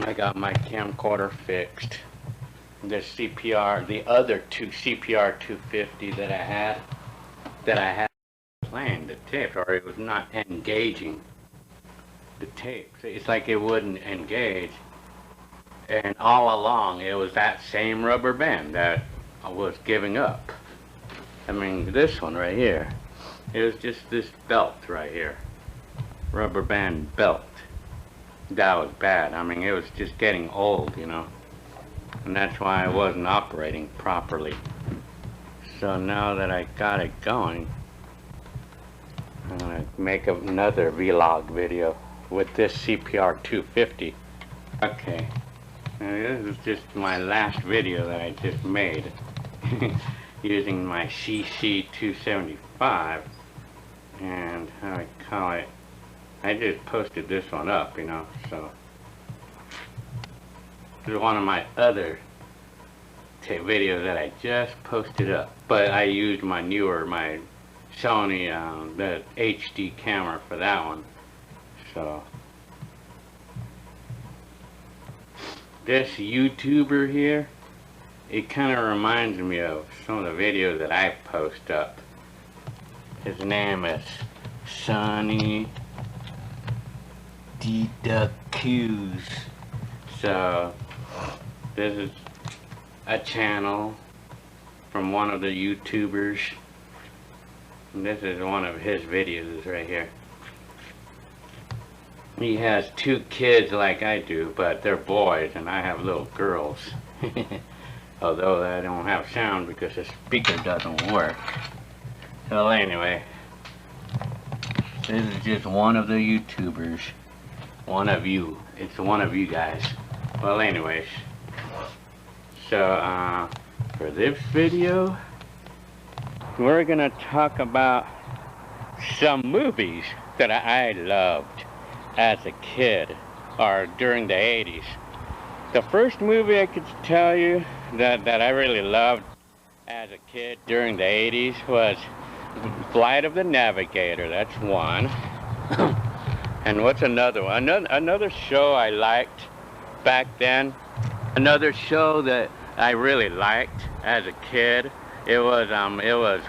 I got my camcorder fixed. The CPR, the other two CPR 250 that I had playing the tape, or it was not engaging the tape. It's like it wouldn't engage. And all along, it was that same rubber band that I was giving up. I mean, this one right here, it was just this belt right here, rubber band belt. That was bad. I mean, it was just getting old, you know, and that's why I wasn't operating properly. So now that I got it going, I'm gonna make another vlog video with this CPR 250. Okay, now this is just my last video that I just made using my CC 275, and how I call it, I just posted this one up, you know, so this is one of my other videos that I just posted up, but I used my Sony the HD camera for that one. So this YouTuber here, it kind of reminds me of some of the videos that I post up. His name is Sonny DQs. So this is a channel from one of the YouTubers. And this is one of his videos right here. He has two kids like I do, but they're boys and I have little girls. Although I don't have sound because the speaker doesn't work. So anyway, this is just one of the YouTubers. One of you. It's one of you guys. Well, anyways. So, for this video, we're gonna talk about some movies that I loved as a kid, or during the 80s. The first movie I could tell you that I really loved as a kid during the 80s was Flight of the Navigator. That's one. And what's another one? Another show I liked back then, another show that I really liked as a kid, it was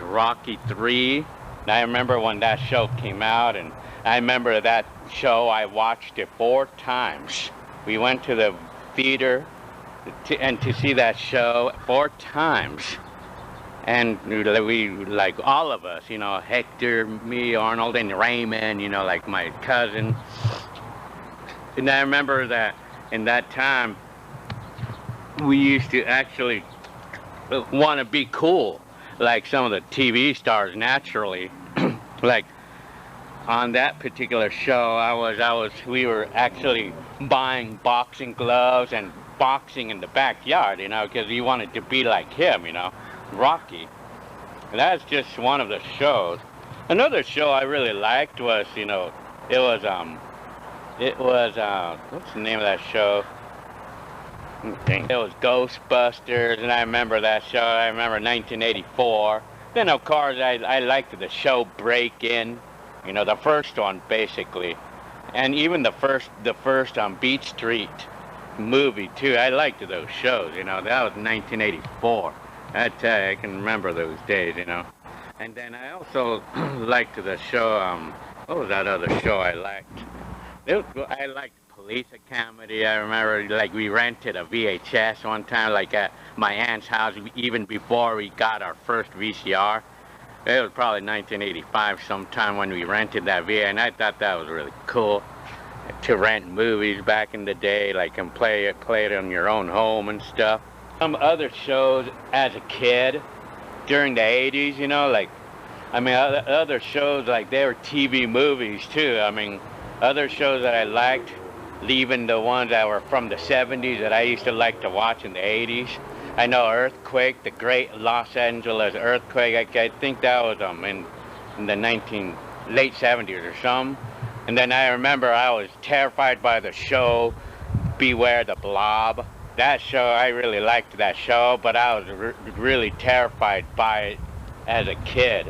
Rocky 3. I remember when that show came out, and I remember that show, I watched it 4 times. We went to the theater to see that show 4 times. And we, like all of us, you know, Hector, me, Arnold, and Raymond, you know, like my cousin. And I remember that in that time, we used to actually want to be cool, like some of the TV stars naturally. Like on that particular show, we were actually buying boxing gloves and boxing in the backyard, you know, because you wanted to be like him, you know. Rocky. That's just one of the shows. Another show I really liked was, you know, it was what's the name of that show? It was Ghostbusters, and I remember that show. I remember 1984. Then of course I liked the show Break-In, you know, the first one basically, and even the first Beat Street movie too. I liked those shows, you know. That was 1984. I tell you, I can remember those days, you know. And then I also liked the show, what was that other show I liked? I liked Police Academy. I remember, like, we rented a VHS one time, like at my aunt's house, even before we got our first VCR. It was probably 1985 sometime when we rented that VHS, and I thought that was really cool to rent movies back in the day, like, and play it on your own home and stuff. Some other shows as a kid during the 80s, you know, like, I mean, other shows, like, they were TV movies too. I mean, other shows that I liked, even the ones that were from the 70s that I used to like to watch in the 80s. I know Earthquake, the great Los Angeles earthquake, I think that was in the late 70s or something. And then I remember I was terrified by the show Beware the Blob. That show, I really liked that show, but I was really terrified by it as a kid.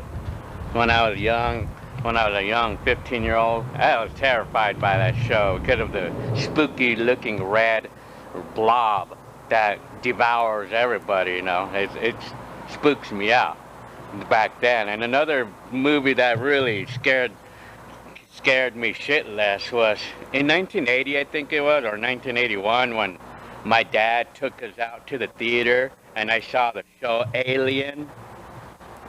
When I was young, when I was a young 15-year-old. I was terrified by that show because of the spooky looking red blob that devours everybody, you know. It spooks me out back then. And another movie that really scared me shitless was in 1980, I think it was, or 1981, when my dad took us out to the theater and I saw the show Alien.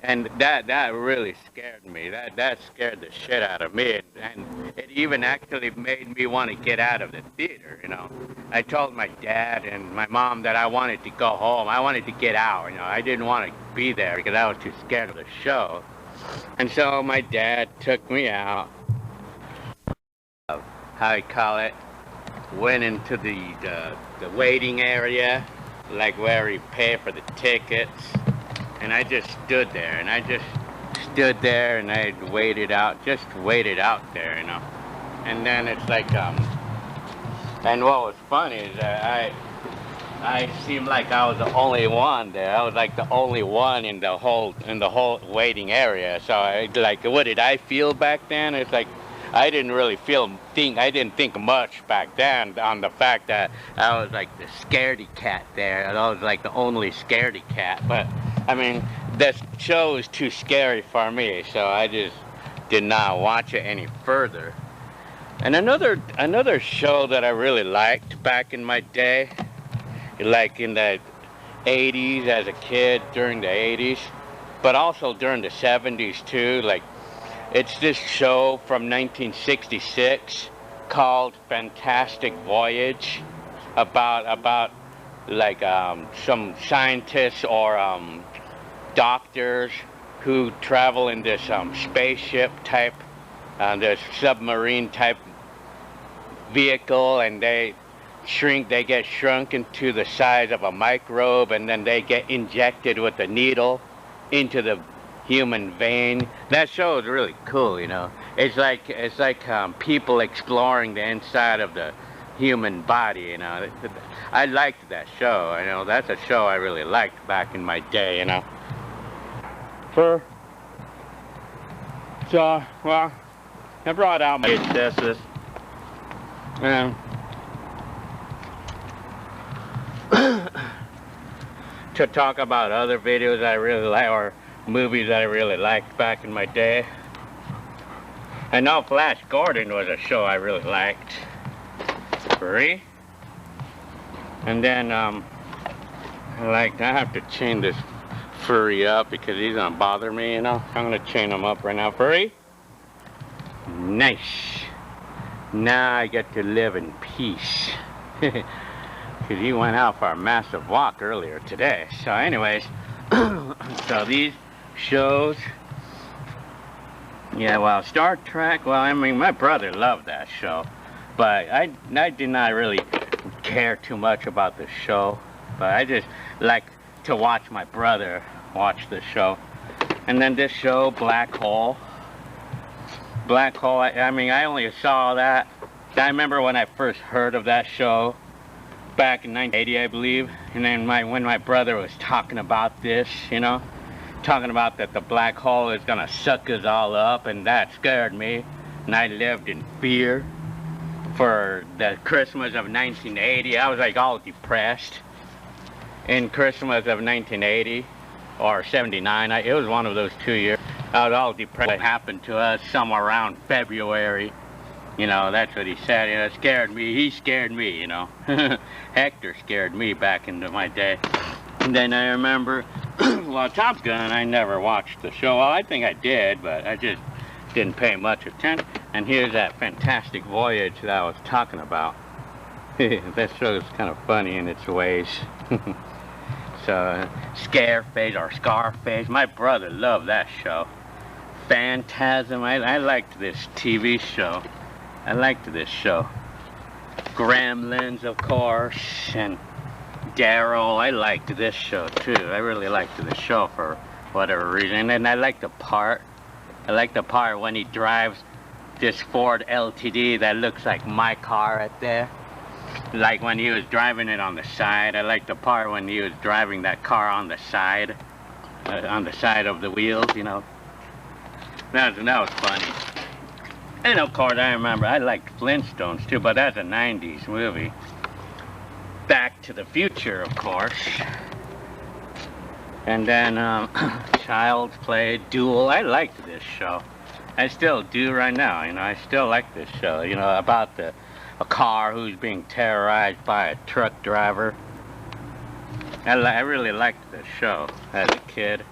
And that really scared me. That scared the shit out of me. And it even actually made me want to get out of the theater, you know. I told my dad and my mom that I wanted to go home. I wanted to get out, you know. I didn't want to be there because I was too scared of the show. And so my dad took me out. How you call it? Went into the waiting area, like where we pay for the tickets. And I just stood there, and I waited out, there, you know. And then it's like, and what was funny is that I seemed like I was the only one there. I was like the only one in the whole waiting area. So what did I feel back then? It's like, I didn't really I didn't think much back then on the fact that I was like the scaredy cat there. I was like the only scaredy cat, but I mean, that show was too scary for me, so I just did not watch it any further. And another show that I really liked back in my day, like in the 80s as a kid, during the 80s, but also during the 70s too, like, it's this show from 1966 called Fantastic Voyage, about like some scientists or doctors who travel in this spaceship type, this submarine type vehicle, and they get shrunk into the size of a microbe, and then they get injected with a needle into the human vein. That show is really cool, you know. It's like people exploring the inside of the human body, you know. I liked that show, you know. That's a show I really liked back in my day, you know. So, well, I brought out my VHSs. To talk about other videos I really like, or movies that I really liked back in my day. I know Flash Gordon was a show I really liked. And then I have to chain this furry up because he's gonna bother me, you know. I'm gonna chain him up right now. Furry. Nice. Now I get to live in peace. Because he went out for a massive walk earlier today. So anyways, so these shows, yeah, well, Star Trek, well, I mean, my brother loved that show, but I did not really care too much about the show, but I just like to watch my brother watch the show. And then this show, Black Hole, I mean, I only saw that, I remember when I first heard of that show back in 1980, I believe, and then when my brother was talking about this, you know, talking about that the black hole is gonna suck us all up, and that scared me, and I lived in fear for the Christmas of 1980. I was like all depressed in Christmas of 1980 or 79. It was one of those 2 years. I was all depressed. What happened to us somewhere around February, you know, that's what he said. You know, it scared me. He scared me, you know. Hector scared me back into my day. And then I remember, well, Top Gun, I never watched the show. Well, I think I did, but I just didn't pay much attention. And here's that Fantastic Voyage that I was talking about. That show is kind of funny in its ways. So, Scarface, my brother loved that show. Phantasm, I liked this TV show. I liked this show. Gremlins, of course, and DARYL. I liked this show too. I really liked the show for whatever reason. And I liked the part when he drives this Ford LTD that looks like my car right there. Like when he was driving it on the side. I liked the part when he was driving that car on the side of the wheels, you know. That was funny. And of course, I remember I liked Flintstones too, but that's a 90s movie. Back to the Future, of course. And then Child's Play, Duel. I liked this show. I still do right now, you know. I still like this show, you know, about a car who's being terrorized by a truck driver. I really liked this show as a kid.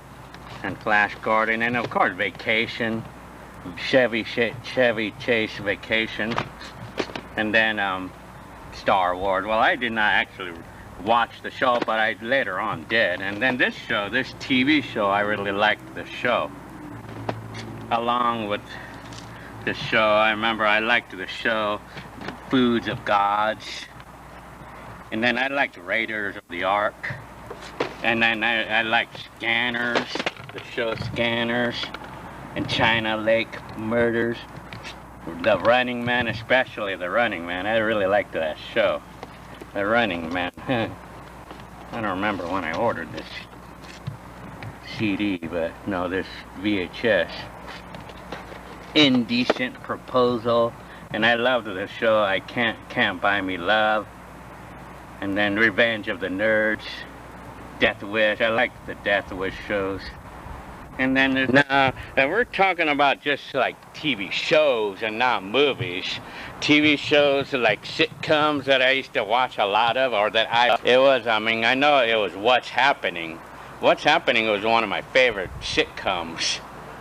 And Flash Gordon, and of course Vacation, Chevy Chase Vacation, and then Star Wars. Well, I did not actually watch the show, but I later on did. And then this show, this TV show, I really liked the show. Along with the show, I remember I liked the show Foods of Gods, and then I liked Raiders of the Ark, and then I liked Scanners, the show Scanners, and China Lake Murders, The Running Man, especially The Running Man. I really liked that show, The Running Man. I don't remember when I ordered this CD, but no, this VHS. Indecent Proposal, and I loved the show I Can't Buy Me Love, and then Revenge of the Nerds, Death Wish. I liked the Death Wish shows. And then there's now we're talking about just like TV shows and not movies. TV shows like sitcoms that I used to watch a lot of, or that I mean, I know it was What's Happening. What's Happening was one of my favorite sitcoms.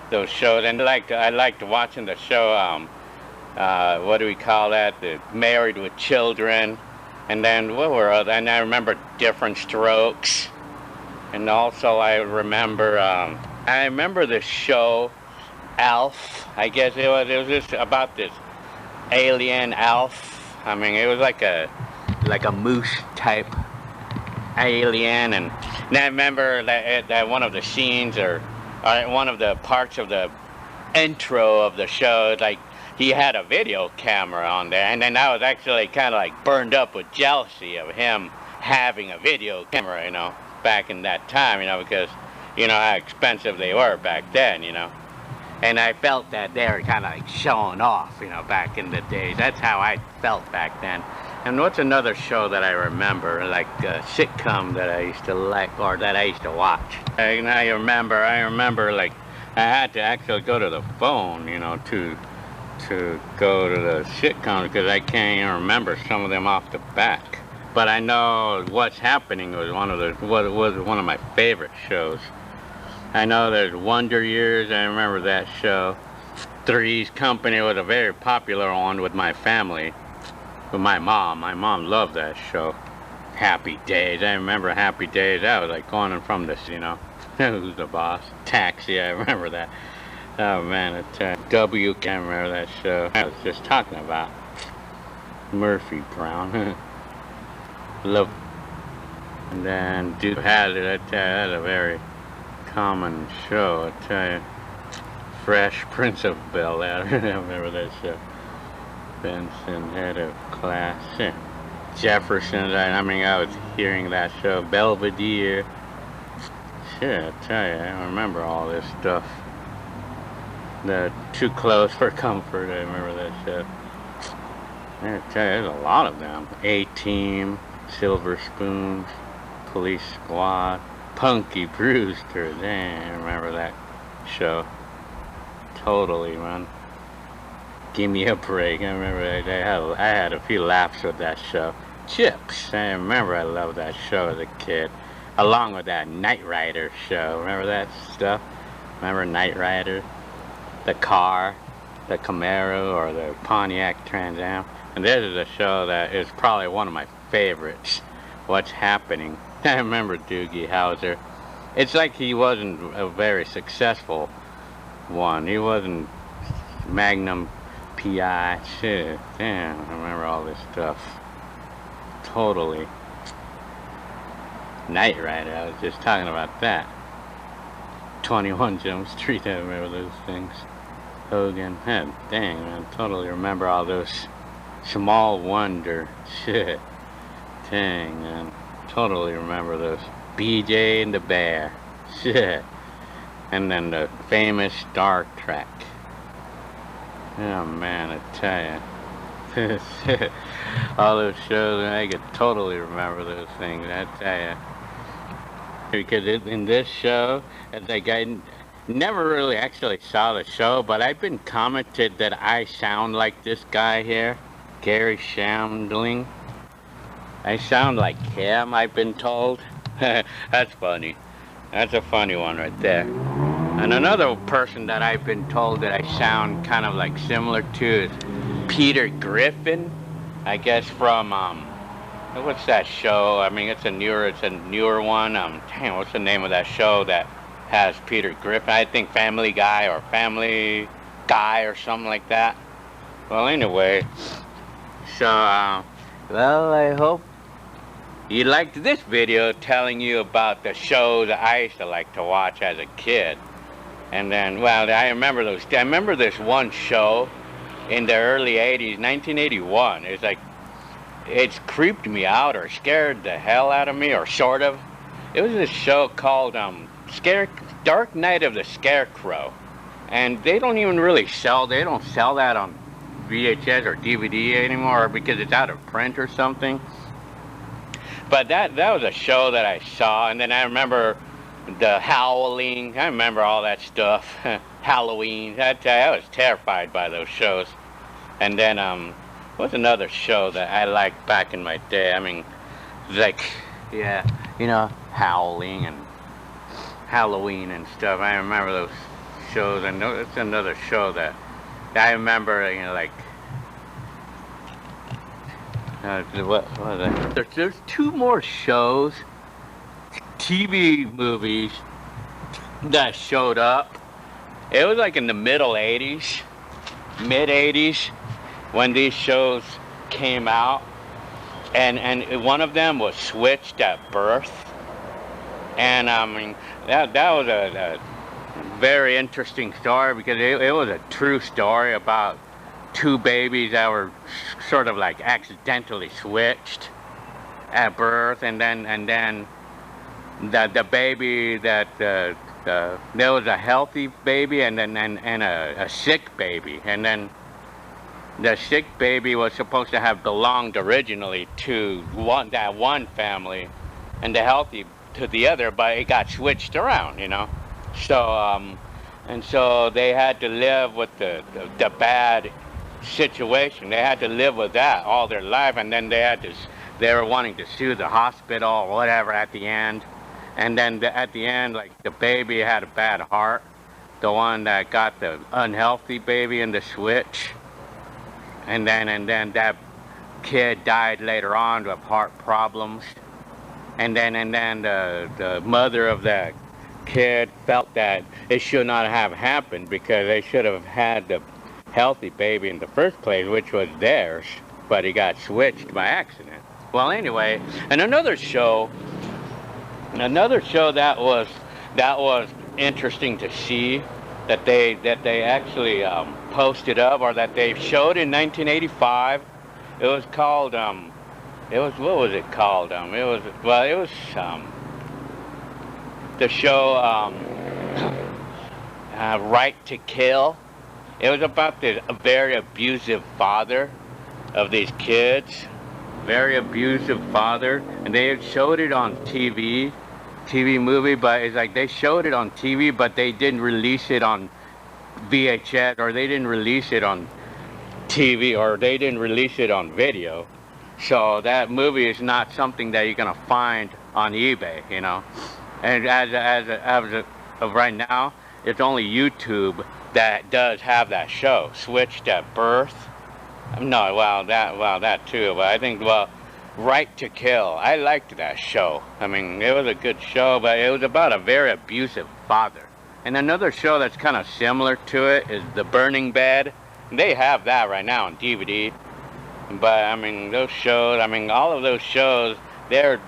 Those shows, and I liked watching the show, what do we call that, the Married with Children, and then what were other, and I remember Different Strokes, and also I remember the show Alf. I guess it was just about this alien Alf. I mean, it was like a moose type alien, and I remember that one of the scenes, or one of the parts of the intro of the show, like he had a video camera on there, and then I was actually kind of like burned up with jealousy of him having a video camera, you know, back in that time, you know, because, you know, how expensive they were back then, you know. And I felt that they were kind of like showing off, you know, back in the days. That's how I felt back then. And what's another show that I remember, like a sitcom that I used to like, or that I used to watch? And I remember like I had to actually go to the phone, you know, to go to the sitcoms, because I can't even remember some of them off the back. But I know What's Happening was one of my favorite shows. I know there's Wonder Years. I remember that show. Three's Company was a very popular one with my family. With my mom. My mom loved that show. Happy Days. I remember Happy Days. I was like going from this, you know. Who's the boss? Taxi. I remember that. Oh man, it's W. Can't remember that show. I was just talking about Murphy Brown. Love. And then Duke had it. I tell you, that's a very common show. I tell you. Fresh Prince of Bel-Air. I remember that show. Benson, Head of Class. Yeah. Jefferson's. I mean, I was hearing that show. Belvedere. Shit, I tell you, I remember all this stuff. The Too Close for Comfort. I remember that show. I tell you, there's a lot of them. A-Team, Silver Spoons, Police Squad, Punky Brewster. Damn, I remember that show. Totally, man. Give Me a Break. I remember I had a few laughs with that show. Chips. I remember I loved that show as a kid. Along with that Knight Rider show. Remember that stuff? Remember Knight Rider? The car, the Camaro, or the Pontiac Trans Am. And this is a show that is probably one of my favorites. What's Happening? I remember Doogie Howser. It's like he wasn't a very successful one. He wasn't Magnum PI. Shit, damn, I remember all this stuff. Totally. Knight Rider, I was just talking about that. 21 Jump Street, I remember those things. Hogan, dang, man, totally remember all those. Small Wonder, shit, dang, man, totally remember those. BJ and the Bear, shit, and then the famous Star Trek. Oh man, I tell you. All those shows, I could totally remember those things, I tell you. Because in this show, it's like I never really actually saw the show, but I've been commented that I sound like this guy here, Gary Shamdling. I sound like him, I've been told. That's funny. That's a funny one right there. And another person that I've been told that I sound kind of like similar to is Peter Griffin, I guess from what's that show? I mean, it's a newer one. Damn, what's the name of that show that has Peter Griffin? I think Family Guy or Family Guy or something like that. Well, anyway, so well, I hope you liked this video telling you about the shows that I used to like to watch as a kid. And then, well, I remember this one show in the early 80s, 1981. It's like, it's creeped me out or scared the hell out of me, or sort of. It was this show called Dark Night of the Scarecrow. And they don't even really sell that on VHS or DVD anymore because it's out of print or something. But that was a show that I saw, and then I remember the Howling. I remember all that stuff. Halloween. I was terrified by those shows. And then what's another show that I liked back in my day? I mean, like, yeah, you know, Howling and Halloween and stuff. I remember those shows, and it's another show that I remember, you know, like, what was it? There's two more shows, TV movies that showed up. It was like in the middle 80s, mid 80s, when these shows came out, and one of them was Switched at Birth, and I mean that was a very interesting story because it was a true story about two babies that were sort of like accidentally switched at birth, and then the baby that there was a healthy baby and a sick baby, and then the sick baby was supposed to have belonged originally to that one family, and the healthy to the other, but it got switched around, you know. So and so they had to live with the bad situation. They had to live with that all their life, and then they were wanting to sue the hospital or whatever at the end. And then at the end, like, the baby had a bad heart, the one that got the unhealthy baby in the switch, and then that kid died later on with heart problems, and then the mother of that kid felt that it should not have happened because they should have had the healthy baby in the first place, which was theirs, but he got switched by accident. Well, anyway, and another show that was interesting to see, that they actually posted up, or that they showed in 1985. It was called what was it called? It was the show Right to Kill. It was about a very abusive father of these kids, very abusive father, and they had showed it on TV movie, but it's like they showed it on TV, but they didn't release it on VHS, or they didn't release it on TV, or they didn't release it on video. So that movie is not something that you're gonna find on eBay, you know. And as of right now, it's only YouTube that does have that show, Switched at Birth. No, well, that too, but I think, well, Right to Kill. I liked that show. I mean, it was a good show, but it was about a very abusive father. And another show that's kind of similar to it is The Burning Bed. They have that right now on DVD. But I mean, those shows, I mean, all of those shows, they're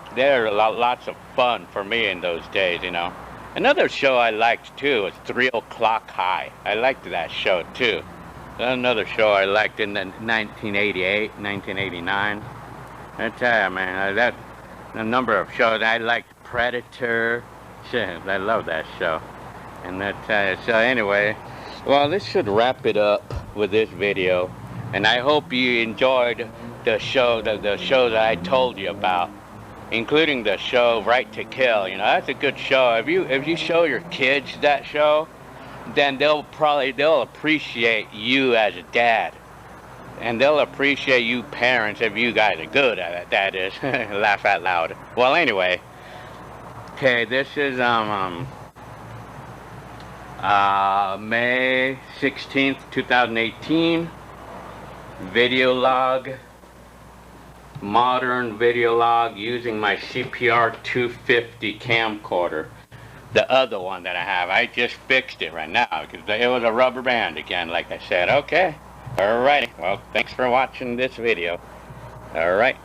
lots of fun for me in those days, you know. Another show I liked too was 3 O'Clock High. I liked that show too. Another show I liked in the 1988, 1989. I tell you, man, that a number of shows. I liked Predator. Shit, I love that show. And that, so anyway, well, this should wrap it up. with this video, and I hope you enjoyed the show, the shows that I told you about, including the show Right to Kill. You know, that's a good show. If you show your kids that show, then they'll appreciate you as a dad, and they'll appreciate you parents if you guys are good at it. That is, laugh out loud. Well, anyway, okay, this is May 16th, 2018. Video log, modern video log using my CPR 250 camcorder. The other one that I have, I just fixed it right now because it was a rubber band again, like I said. Okay, alrighty, well, thanks for watching this video. Alright.